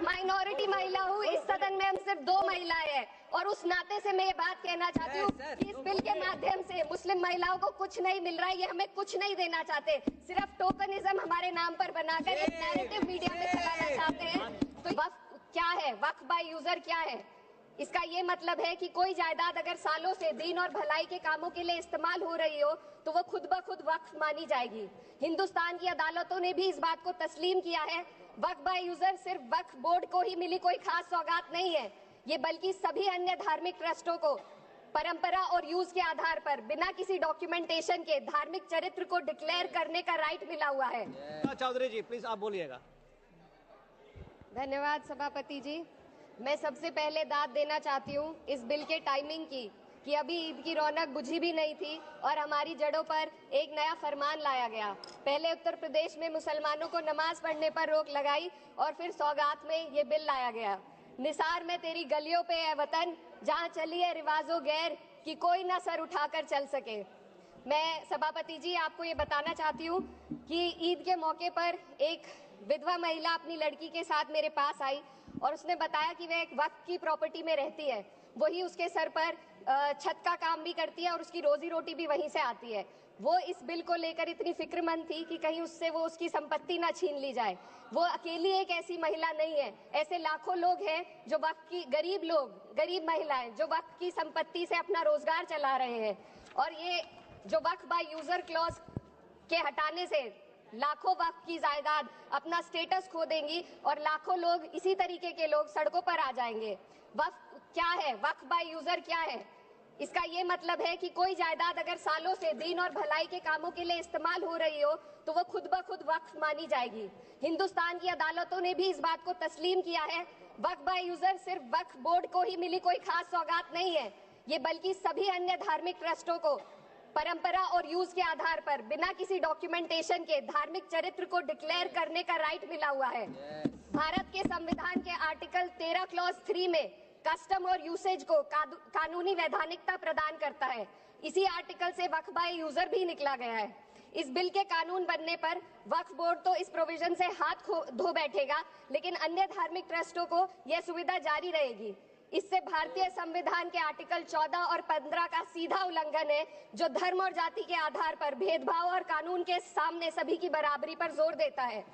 Minority महिला हूँ, इस सदन में हम सिर्फ 2 महिलाएं हैं और उस नाते से मैं ये बात कहना चाहती हूँ कि इस बिल के माध्यम से मुस्लिम महिलाओं को कुछ नहीं मिल रहा है, ये हमें कुछ नहीं देना चाहते, सिर्फ टोकनिज्म हमारे नाम पर बनाकर एक नैरेटिव मीडिया में चलाना चाहते हैं। तो वक्फ क्या है, वक्फ बाय यूजर क्या है? इसका ये मतलब है कि कोई जायदाद अगर सालों से दीन और भलाई के कामों के लिए इस्तेमाल हो रही हो तो वो खुद ब खुद वक्फ मानी जाएगी। हिंदुस्तान की अदालतों ने भी इस बात को तस्लीम किया है। वक्फ बाय यूजर सिर्फ वक्फ बोर्ड को ही मिली कोई खास सौगात नहीं है, ये बल्कि सभी अन्य धार्मिक ट्रस्टों को परंपरा और यूज के आधार पर बिना किसी डॉक्यूमेंटेशन के धार्मिक चरित्र को डिक्लेयर करने का राइट मिला हुआ है। चौधरी जी प्लीज आप बोलिएगा। धन्यवाद सभापति जी। मैं सबसे पहले दाद देना चाहती हूँ इस बिल के टाइमिंग की कि अभी ईद की रौनक बुझी भी नहीं थी और हमारी जड़ों पर एक नया फरमान लाया गया। पहले उत्तर प्रदेश में मुसलमानों को नमाज पढ़ने पर रोक लगाई और फिर सौगात में ये बिल लाया गया। निसार में तेरी गलियों पे है वतन, जहाँ चली है रिवाजो गैर कि कोई ना सर उठाकर चल सके। मैं सभापति जी आपको ये बताना चाहती हूँ कि ईद के मौके पर एक विधवा महिला अपनी लड़की के साथ मेरे पास आई और उसने बताया कि वह एक वक्फ की प्रॉपर्टी में रहती है, वही उसके सर पर छत का काम भी करती है और उसकी रोजी रोटी भी वहीं से आती है। वो इस बिल को लेकर इतनी फिक्रमंद थी कि कहीं उससे वो उसकी संपत्ति ना छीन ली जाए। वो अकेली एक ऐसी महिला नहीं है, ऐसे लाखों लोग हैं जो वक्फ की, गरीब लोग, गरीब महिलाएं जो वक्फ की संपत्ति से अपना रोजगार चला रहे हैं। और ये जो वक्फ बाय यूजर क्लॉज के हटाने से लाखों वक्फ की जायदाद अपना स्टेटस खो देंगी और लाखों लोग, इसी तरीके के लोग सड़कों पर आ जाएंगे। वक्फ क्या है, वक्फ बाय यूजर क्या है? इसका ये मतलब है कि कोई जायदाद अगर सालों से दीन और भलाई के कामों के लिए इस्तेमाल हो रही हो तो वो खुद ब खुद वक्फ मानी जाएगी। हिंदुस्तान की अदालतों ने भी इस बात को तस्लीम किया है। वक्फ बाय यूजर सिर्फ वक्फ बोर्ड को ही मिली कोई खास सौगात नहीं है, ये बल्कि सभी अन्य धार्मिक ट्रस्टों को परंपरा और यूज के आधार पर बिना किसी डॉक्यूमेंटेशन के धार्मिक चरित्र को डिक्लेयर करने का राइट मिला हुआ है। भारत के संविधान के आर्टिकल 13 क्लॉज 3 में कस्टम और यूसेज को कानूनी वैधानिकता प्रदान करता है। इसी आर्टिकल से वक्फ बाय यूजर भी निकला गया है। इस बिल के कानून बनने पर वक्फ बोर्ड तो इस प्रोविजन से हाथ धो बैठेगा, लेकिन अन्य धार्मिक ट्रस्टों को यह सुविधा जारी रहेगी। इससे भारतीय संविधान के आर्टिकल 14 और 15 का सीधा उल्लंघन है, जो धर्म और जाति के आधार पर भेदभाव और कानून के सामने सभी की बराबरी पर जोर देता है।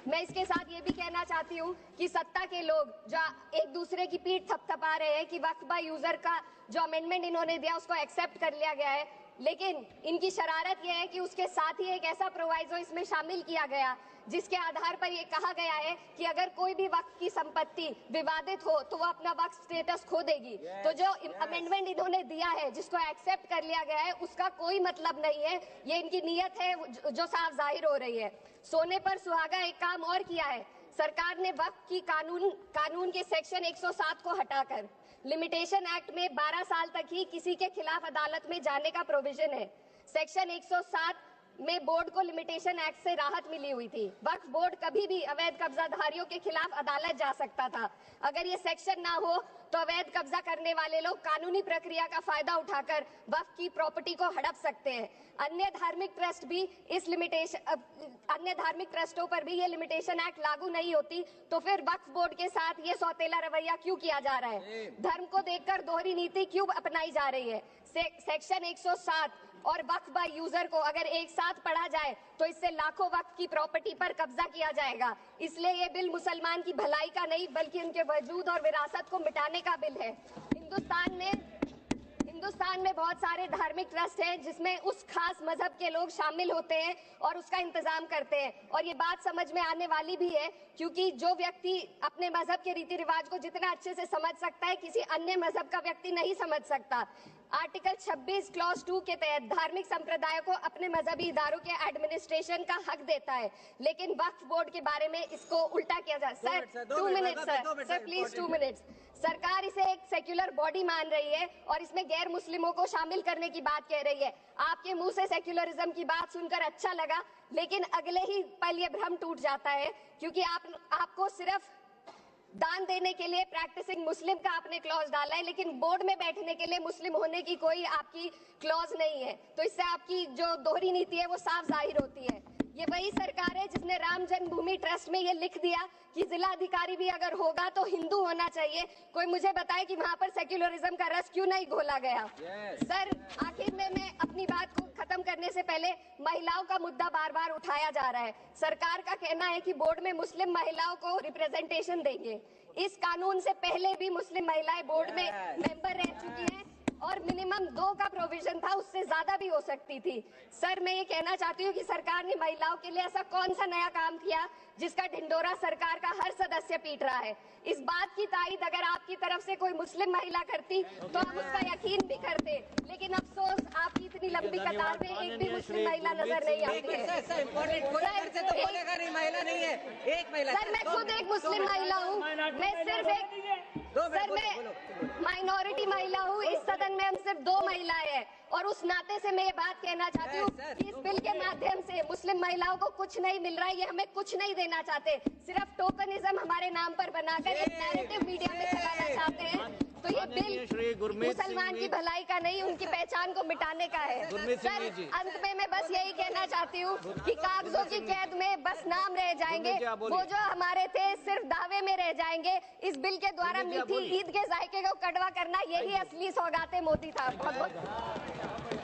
मैं इसके साथ ये भी कहना चाहती हूँ कि सत्ता के लोग जो एक दूसरे की पीठ थपथपा रहे हैं कि वक्फ बाय यूजर का जो अमेंडमेंट इन्होंने दिया उसको एक्सेप्ट कर लिया गया है, लेकिन इनकी शरारत यह है कि उसके साथ ही एक ऐसा प्रोवाइजो इसमें शामिल किया गया जिसके आधार पर यह कहा गया है कि अगर कोई भी वक्फ की संपत्ति विवादित हो तो वो अपना वक्फ स्टेटस खो देगी। तो जो अमेंडमेंट इन्होंने दिया है, जिसको एक्सेप्ट कर लिया गया है, उसका कोई मतलब नहीं है। ये इनकी नीयत है जो साफ जाहिर हो रही है। सोने पर सुहागा एक काम और किया है। सरकार ने वक्फ की कानून के सेक्शन 107 को हटाकर लिमिटेशन एक्ट में 12 साल तक ही किसी के खिलाफ अदालत में जाने का प्रोविजन है। सेक्शन 107 में बोर्ड को लिमिटेशन एक्ट से राहत मिली हुई थी। वक्फ बोर्ड कभी भी अवैध कब्जाधारियों के खिलाफ अदालत जा सकता था। अगर ये सेक्शन ना हो तो अवैध कब्जा करने वाले लोग कानूनी प्रक्रिया का फायदा उठाकर वक्फ की प्रॉपर्टी को हड़प सकते हैं। अन्य धार्मिक ट्रस्टों पर भी ये लिमिटेशन एक्ट लागू नहीं होती, तो फिर वक्फ बोर्ड के साथ ये सौतेला रवैया क्यों किया जा रहा है? धर्म को देखकर दोहरी नीति क्यों अपनाई जा रही है? सेक्शन 107 और वक्फ बाय यूजर को अगर एक साथ पढ़ा जाए तो इससे लाखों वक्फ की प्रॉपर्टी पर कब्जा किया जाएगा। इसलिए ये बिल मुसलमान की भलाई का नहीं बल्कि उनके वजूद और विरासत को मिटाने का बिल है। हिंदुस्तान में बहुत सारे धार्मिक ट्रस्ट हैं जिसमें उस खास मजहब के लोग शामिल होते हैं और उसका इंतजाम करते हैं। और ये बात समझ में आने वाली भी है, क्योंकि जो व्यक्ति अपने मजहब के रीति रिवाज को जितना अच्छे से समझ सकता है, किसी अन्य मजहब का व्यक्ति नहीं समझ सकता। आर्टिकल 26 क्लॉज 2 के तहत धार्मिक संप्रदायों को अपने मजहबी इदारों के एडमिनिस्ट्रेशन का हक देता है, लेकिन वक्फ बोर्ड के बारे में इसको उल्टा किया जा रहा है। Sir 2 minute sir please 2 minutes. सरकार इसे एक सेक्युलर बॉडी मान रही है और इसमें गैर मुस्लिमों को शामिल करने की बात कह रही है। आपके मुंह से सेक्युलरिज्म की बात सुनकर अच्छा लगा, लेकिन अगले ही पल ये भ्रम टूट जाता है, क्योंकि आपको सिर्फ दान देने के लिए प्रैक्टिसिंग मुस्लिम का आपने क्लॉज डाला है, लेकिन बोर्ड में बैठने के लिए मुस्लिम होने की कोई आपकी क्लॉज नहीं है। तो इससे आपकी जो दोहरी नीति है वो साफ जाहिर होती है। ये वही सरकार है जिसने राम जन्मभूमि ट्रस्ट में ये लिख दिया कि जिला अधिकारी भी अगर होगा तो हिंदू होना चाहिए। कोई मुझे बताए कि वहां पर सेक्युलरिज्म का रस क्यों नहीं घोला गया। सर, आखिर में मैं अपनी बात को खत्म करने से पहले महिलाओं का मुद्दा बार बार उठाया जा रहा है। सरकार का कहना है कि बोर्ड में मुस्लिम महिलाओं को रिप्रेजेंटेशन देंगे। इस कानून से पहले भी मुस्लिम महिलाएं बोर्ड में मेंबर रह चुकी हैं और मिनिमम 2 का प्रोविजन था, उससे ज्यादा भी हो सकती थी। सर, मैं ये कहना चाहती हूँ कि सरकार ने महिलाओं के लिए ऐसा कौन सा नया काम किया जिसका ढिंडोरा सरकार का हर सदस्य पीट रहा है। इस बात की तायद अगर आपकी तरफ से कोई मुस्लिम महिला करती तो आप उसका यकीन भी करते, लेकिन अफसोस आपकी इतनी लंबी कतार में एक भी मुस्लिम महिला नजर नहीं आती है। सर, मैं खुद एक मुस्लिम महिला हूँ, मैं सिर्फ माइनॉरिटी महिला हूँ। इस सदन में हम सिर्फ 2 महिलाएं हैं और उस नाते से मैं ये बात कहना चाहती हूँ कि इस बिल के माध्यम से मुस्लिम महिलाओं को कुछ नहीं मिल रहा है। ये हमें कुछ नहीं देना चाहते, सिर्फ टोकनिज्म हमारे नाम पर बनाकर एक नैरेटिव मीडिया में चलाना चाहते हैं। तो ये बिल मुसलमान की भलाई का नहीं, उनकी पहचान को मिटाने का है। सर, अंत में मैं बस यही कहना चाहती हूँ कि कागजों की कैद में बस नाम रह जाएंगे, वो जो हमारे थे सिर्फ दावे में रह जाएंगे। इस बिल के द्वारा मीठी ईद के जायके को कड़वा करना, यही असली सौगाते मोदी था। बहुत बहुत